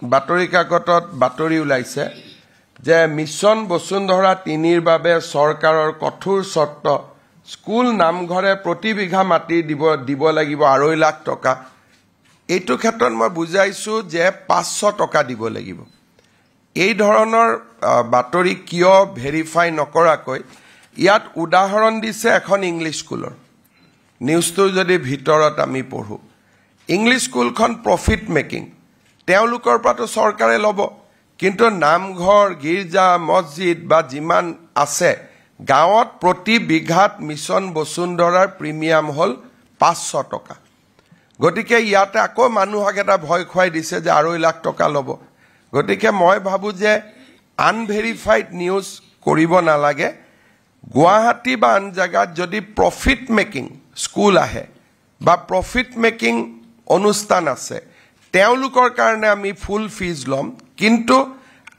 বাতৰি কাকতত বাতৰি ওলাইছে যে মিছন বসুন্ধৰা 3ৰ বাবে চৰকাৰৰ কঠোৰ চৰ্ত স্কুল নামঘৰে প্ৰতি বিঘা মাটি দিব লাগিব 2.5 লাখ টকা এইটো ক্ষেত্ৰত মই বুজাইছো যে 500 টকা দিব লাগিব এই ধৰণৰ বাতৰি কিয় ভেৰিফাই নকৰাকৈ ইয়াত উদাহৰণ দিছে এখন ইংলিছ স্কুলৰ নিউজটো যদি ভিতৰত আমি পঢ়ো ইংলিছ স্কুলখন প্ৰফিট মেকিং তেওঁলোকৰ পৰাটো চৰকাৰে ল'ব কিন্তু নামঘৰ গিৰ্জা মছজিদ বা যিমান আছে গাঁৱত প্ৰতি বিঘাত মিছন বসুন্ধৰাৰ প্ৰিমিয়াম হল 500 টকা গতিকে ইয়াতে আকৌ মানুহক এটা ভয় খুৱাই দিছে যে 2.5 লাখ টকা ল'ব গতিকে মই ভাবো যে আনভেৰিফাইড নিউজ কৰিব নালাগে গুৱাহাটী বা আন জায়গাত যদি প্ৰফিট মেকিং স্কুল আহে বা প্ৰফিট মেকিং অনুষ্ঠান আছে তেওঁলোকৰ কাৰণে আমি ফুল ফিজ লম কিন্তু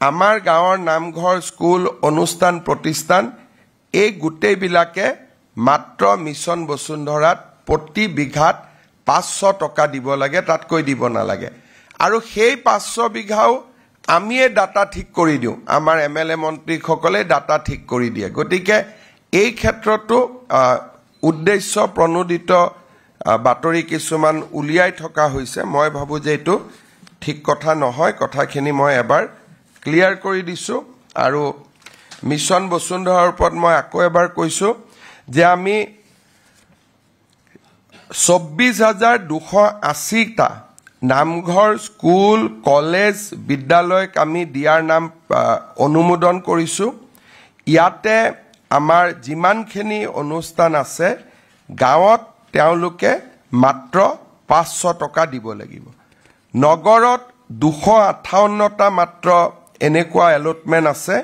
আমাৰ গাঁৱৰ নামঘৰ স্কুল অনুষ্ঠান প্ৰতিষ্ঠান এই গুটেই বিলাকে মাত্ৰ মিছন বসুন্ধৰাত প্ৰতি বিঘাত 500 টকা দিব লাগে তাতকৈ দিব নালাগে আৰু সেই 500 বিঘাও আমিয়ে ডাটা ঠিক কৰি দিও আমাৰ এমএলএ মন্ত্ৰীসকলে ডাটা ঠিক কৰি দিয়ে গতিকে এই ক্ষেত্ৰটো উদ্দেশ্য প্ৰণোদিত বাতৰি কিছুমান উলিয়াই থকা হৈছে মই ভাবো যে এটো ঠিক কথা নহয় কথাখিনি মই এবাৰ ক্লিয়াৰ কৰি দিছো আৰু মিছন বসুন্ধৰাৰ ওপৰত মই আকৌ এবাৰ কৈছো যে আমি 24280 টা নামঘৰ স্কুল কলেজ বিদ্যালয়ক আমি দিয়াৰ নাম অনুমোদন কৰিছো ইয়াতে আমাৰ যিমানখিনি অনুষ্ঠান আছে গাঁৱত তেওঁলোকে মাত্ৰ 500 টকা দিব লাগিব নগৰত 258 টা মাত্ৰ এনেকুৱা এলটমেন্ট আছে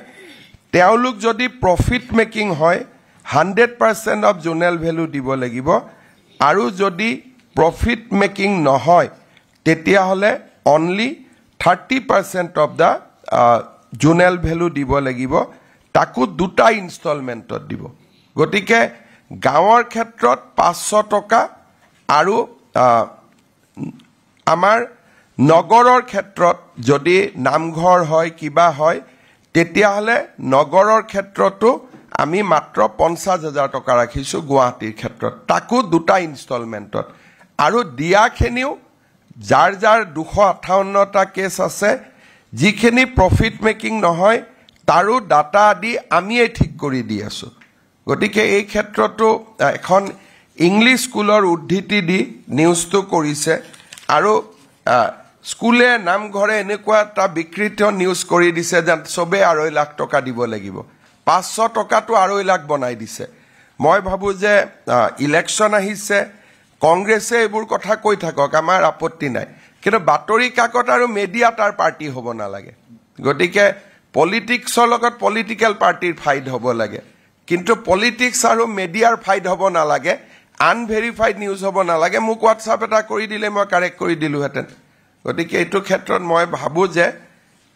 তেওঁলোক যদি প্ৰফিট মেকিং হয় 100% অফ জোনেল ভ্যালু দিব লাগিব আৰু যদি প্ৰফিট মেকিং নহয় তেতিয়া হলে only 30% of the zonal value দিব লাগিব তাকো দুটা ইনষ্টলমেন্টত দিব গতিকে গাঁৱৰ ক্ষেত্ৰত 500 টকা আৰু আমাৰ নগৰৰ ক্ষেত্ৰত যদি নামঘৰ হয় কিবা হয় তেতিয়া হলে নগৰৰ ক্ষেত্ৰতো আমি মাত্ৰ 50000 টকা ৰাখিছো গুৱাহাটীৰ ক্ষেত্ৰত তাকো দুটা ইনষ্টলমেন্টত আৰু দিয়াখিনিও যাৰ 258 টা কেছ আছে যিখিনি প্ৰফিট মেকিং নহয় তাৰো ডাটা আদি আমিয়ে ঠিক কৰি দি আছো গতিকে এই ক্ষেত্ৰতো এখন ইংলিছ স্কুলৰ উদ্ধৃতি দি নিউজটো কৰিছে আৰু স্কুলে নামঘৰে এনেকুৱা এটা বিকৃত নিউজ কৰি দিছে যে সবে 2.5 লাখ টকা দিব লাগিব 500 টকাটো 2.5 লাখ বনাই দিছে মই ভাবো যে ইলেকশন আহিছে কংগ্ৰেছে এইবোৰ কথা কৈ থাকক আমাৰ আপত্তি নাই কিন্তু বাতৰি কাকত আৰু মিডিয়া তাৰ পাৰ্টি হ'ব নালাগে গতিকে পলিটিক্সৰ লগত পলিটিক্যাল পাৰ্টিৰ ফাইট হ'ব লাগে কিন্তু পলিটিক্স আৰু মিডিয়াৰ ফাইট হ'ব নালাগে আনভেৰিফাইড নিউজ হ'ব নালাগে মোক WhatsApp এটা কৰি দিলে মই কাৰেক্ট কৰি দিলো হেতেন গতিকে এইটো ক্ষেত্ৰত মই ভাবো যে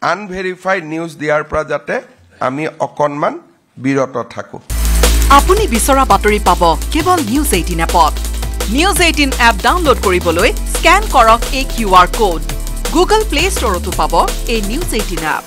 আনভেৰিফাইড নিউজ দিয়াৰ পৰা যাতে আমি অকনমান বিৰত থাকো আপুনি বিচৰা বাতৰি পাব কেৱল নিউজ 18 এপত নিউজ 18 এপ ডাউনলোড কৰিবলৈ স্ক্যান কৰক এই QR কোড গুগল প্লে ষ্টৰতো পাব এই নিউজ 18 এপ